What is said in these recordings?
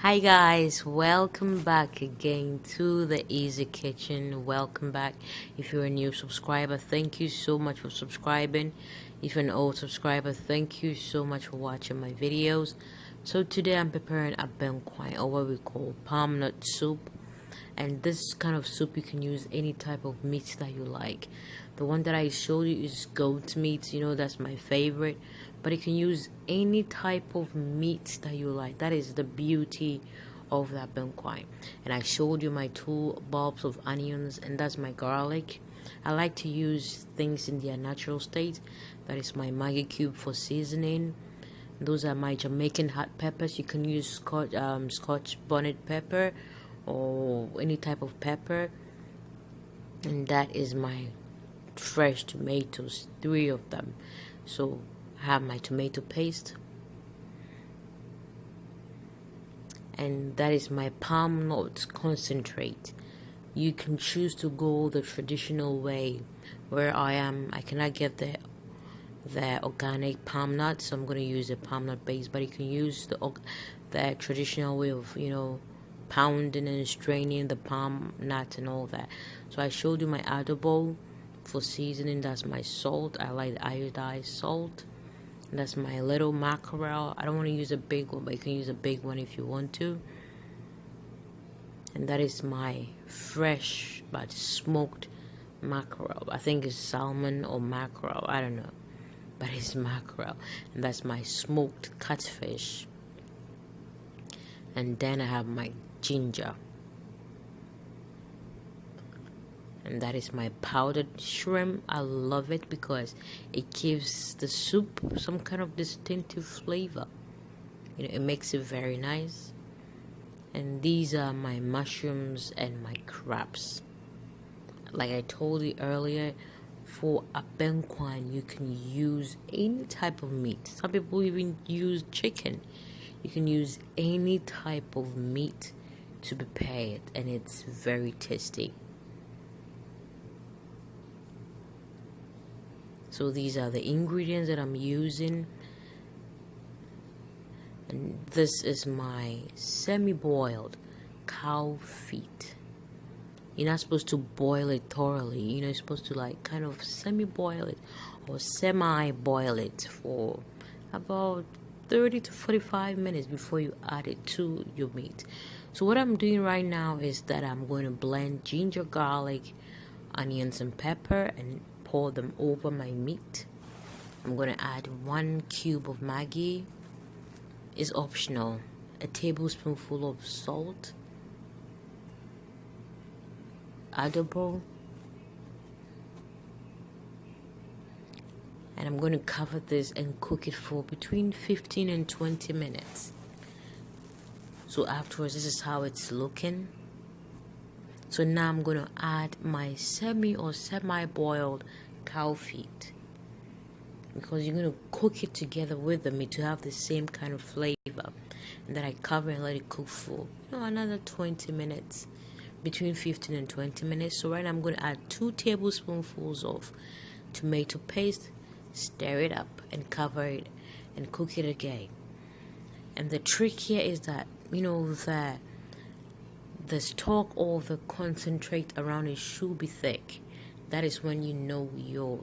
Hi guys, welcome back again to the Easy Kitchen. Welcome back. If you're a new subscriber, thank you so much for subscribing. If you're an old subscriber, thank you so much for watching my videos. So today I'm preparing Abenkwan, or what we call palm nut soup. And this kind of soup you can use any type of meat that you like. The one that I showed you is goat meat, that's my favorite, but you can use any type of meat that you like. That is the beauty of that Abenkwan. And I showed you my 2 bulbs of onions, and that's my garlic. I like to use things in their natural state. That is my Maggi cube for seasoning. Those are my Jamaican hot peppers. You can use Scotch bonnet pepper or any type of pepper. And that is my fresh tomatoes, 3 of them. So I have my tomato paste. And that is my palm nut concentrate. You can choose to go the traditional way. Where I am, I cannot get the organic palm nut, so I'm going to use a palm nut base, but you can use the traditional way of pounding and straining the palm nut and all that. So I showed you my Adobo for seasoning. That's my salt. I like the iodized salt. And that's my little mackerel. I don't want to use a big one, but you can use a big one if you want to. And that is my fresh but smoked mackerel. I think it's salmon or mackerel, I don't know, but it's mackerel. And that's my smoked catfish. And then I have my ginger, and that is my powdered shrimp. I love it because it gives the soup some kind of distinctive flavor. It makes it very nice. And these are my mushrooms and my crabs. Like I told you earlier, for Abenkwan you can use any type of meat. Some people even use chicken. You can use any type of meat to prepare it, and it's very tasty. So these are the ingredients that I'm using. And this is my semi-boiled cow feet. You're not supposed to boil it thoroughly. You're supposed to kind of semi-boil it or semi-boil it for about 30 to 45 minutes before you add it to your meat. So what I'm doing right now is that I'm going to blend ginger, garlic, onions, and pepper and pour them over my meat. I'm going to add 1 cube of Maggi. It's optional. A tablespoonful of salt. Adobo. And I'm going to cover this and cook it for between 15 and 20 minutes. So afterwards, this is how it's looking. So now I'm going to add my semi-boiled cow feet, because you're going to cook it together with the meat to have the same kind of flavor. And then I cover and let it cook for another 20 minutes, between 15 and 20 minutes. So right now I'm going to add 2 tablespoonfuls of tomato paste, stir it up and cover it and cook it again. And the trick here is that the stock or the concentrate around it should be thick. That is when your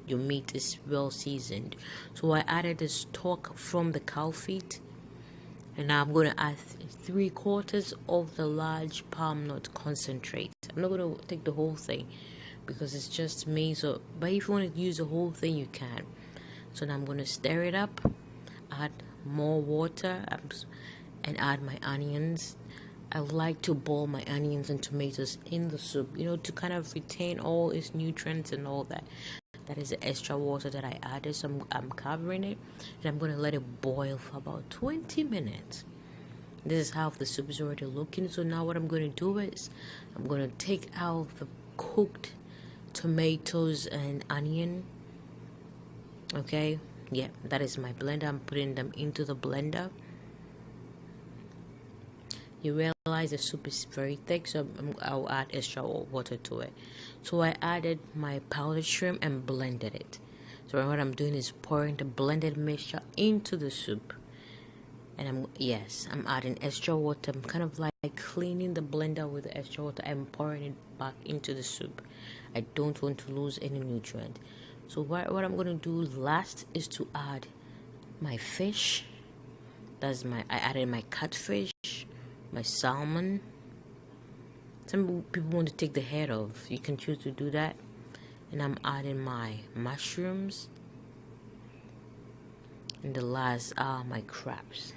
meat is well seasoned. So I added the stock from the cow feet, and now I'm going to add 3/4 of the large palm nut concentrate. I'm not going to take the whole thing because it's just me. But if you want to use the whole thing, you can. So now I'm going to stir it up, add more water, and add my onions. I like to boil my onions and tomatoes in the soup, to kind of retain all its nutrients and all that. That is the extra water that I added. So I'm covering it, and I'm going to let it boil for about 20 minutes. This is how the soup is already looking. So now what I'm going to do is I'm going to take out the cooked tomatoes and onion. Okay, yeah, that is my blender. I'm putting them into the blender. You realize the soup is very thick, so I'll add extra water to it. So I added my powdered shrimp and blended it. So what I'm doing is pouring the blended mixture into the soup. And I'm adding extra water. I'm kind of like cleaning the blender with the extra water and pouring it back into the soup. I don't want to lose any nutrient. So what I'm going to do last is to add my fish. I added my catfish, my salmon. Some people want to take the head off. You can choose to do that. And I'm adding my mushrooms. And the last are my crabs.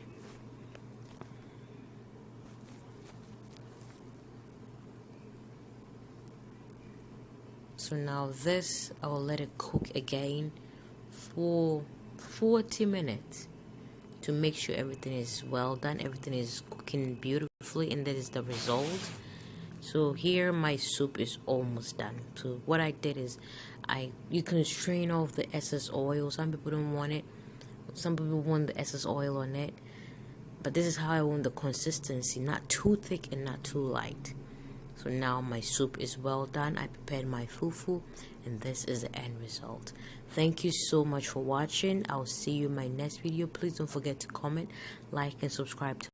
So now this, I will let it cook again for 40 minutes to make sure everything is well done, everything is cooking beautifully, and that is the result. So here my soup is almost done. So what I did is you can strain off the excess oil. Some people don't want it. Some people want the excess oil on it. But this is how I want the consistency, not too thick and not too light. So now my soup is well done. I prepared my fufu, and this is the end result. Thank you so much for watching. I'll see you in my next video. Please don't forget to comment, like, and subscribe to